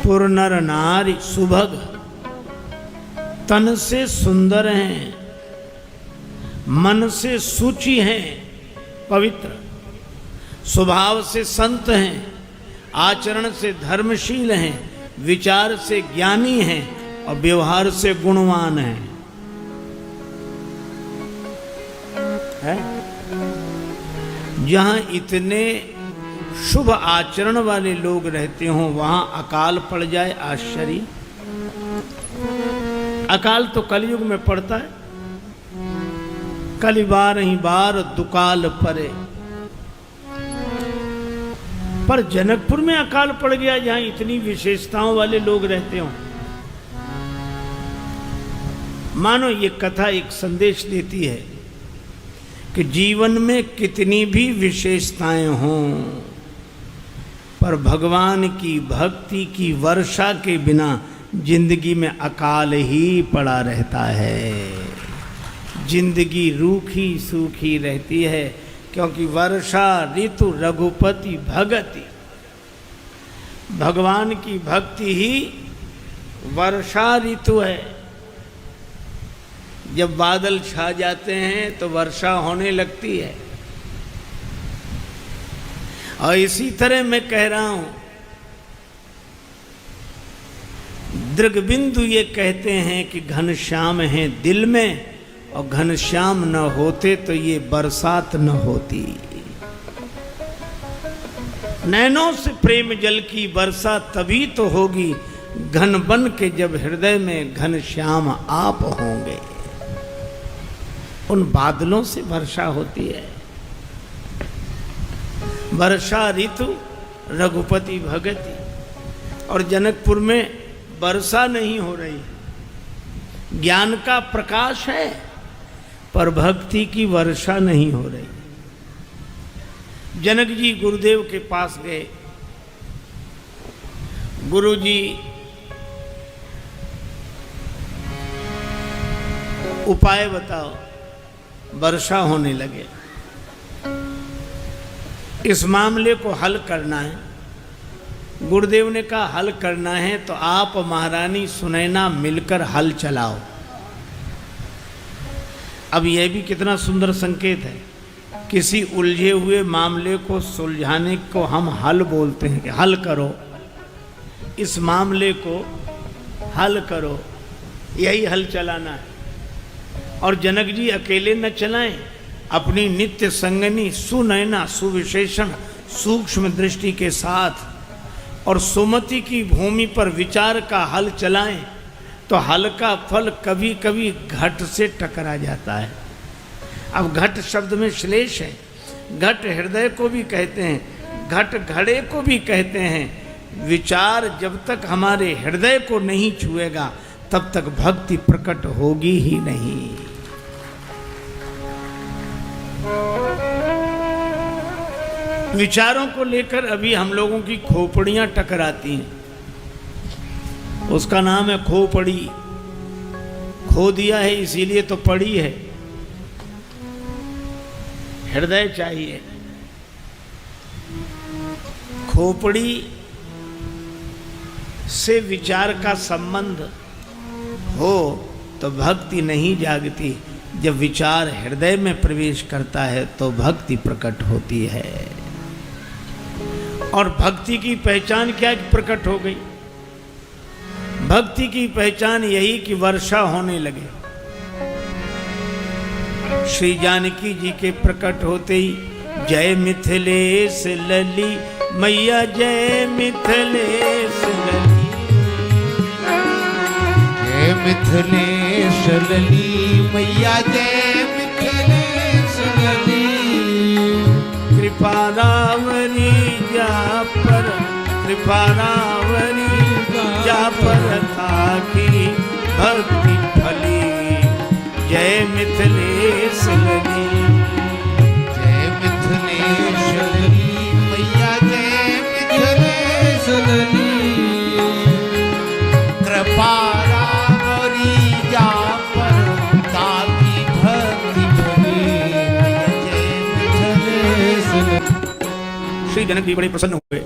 पुरनर नारी सुभग, तन से सुंदर हैं, मन से सूची हैं पवित्र, स्वभाव से संत हैं, आचरण से धर्मशील हैं, विचार से ज्ञानी हैं और व्यवहार से गुणवान हैं। है? जहां इतने शुभ आचरण वाले लोग रहते हों वहां अकाल पड़ जाए, आश्चर्य। अकाल तो कलयुग में पड़ता है, कली बार ही बार दुकाल परे। पर जनकपुर में अकाल पड़ गया जहां इतनी विशेषताओं वाले लोग रहते हों। मानो ये कथा एक संदेश देती है कि जीवन में कितनी भी विशेषताएं हों, पर भगवान की भक्ति की वर्षा के बिना जिंदगी में अकाल ही पड़ा रहता है। जिंदगी रूखी सूखी रहती है, क्योंकि वर्षा ऋतु रघुपति भगति, भगवान की भक्ति ही वर्षा ऋतु है। जब बादल छा जाते हैं तो वर्षा होने लगती है। और इसी तरह मैं कह रहा हूं, दृगबिंदु ये कहते हैं कि घनश्याम हैं दिल में, और घनश्याम न होते तो ये बरसात न होती। नैनों से प्रेम जल की वर्षा तभी तो होगी, घन बन के जब हृदय में घनश्याम आप होंगे। उन बादलों से वर्षा होती है। वर्षा ऋतु रघुपति भगति, और जनकपुर में वर्षा नहीं हो रही। ज्ञान का प्रकाश है पर भक्ति की वर्षा नहीं हो रही। जनक जी गुरुदेव के पास गए। गुरु जी उपाय बताओ, वर्षा होने लगे। इस मामले को हल करना है। गुरुदेव ने कहा हल करना है तो आप महारानी सुनैना मिलकर हल चलाओ। अब यह भी कितना सुंदर संकेत है। किसी उलझे हुए मामले को सुलझाने को हम हल बोलते हैं कि हल करो, इस मामले को हल करो, यही हल चलाना है। और जनक जी अकेले न चलाएं, अपनी नित्य संगनी सुनैना सुविशेषण सूक्ष्म दृष्टि के साथ और सुमति की भूमि पर विचार का हल चलाएं, तो हल का फल कभी कभी घट से टकरा जाता है। अब घट शब्द में श्लेष है। घट हृदय को भी कहते हैं, घट घड़े को भी कहते हैं। विचार जब तक हमारे हृदय को नहीं छुएगा तब तक भक्ति प्रकट होगी ही नहीं। विचारों को लेकर अभी हम लोगों की खोपड़ियां टकराती हैं। उसका नाम है खोपड़ी। खो दिया है इसीलिए तो पड़ी है। हृदय चाहिए। खोपड़ी से विचार का संबंध हो तो भक्ति नहीं जागती। जब विचार हृदय में प्रवेश करता है तो भक्ति प्रकट होती है। और भक्ति की पहचान क्या प्रकट हो गई? भक्ति की पहचान यही कि वर्षा होने लगे। श्री जानकी जी के प्रकट होते ही जय मिथिलेश लली मैया, जय मिथिलेश लली, जय मिथिलेश लली मैया, जय मिथिलेश लली। कृपा रावरी जा पर, कृपा रावरी जा पर था कि भक्ति फली, जय मिथिलेश लली, जय मिथिलेश लली मैया, जय मिथिलेश लली। कृपा रावरी जा पर ताकि भक्ति फली, जय मिथिलेश लली। श्री जनक जी बड़े प्रसन्न हुए।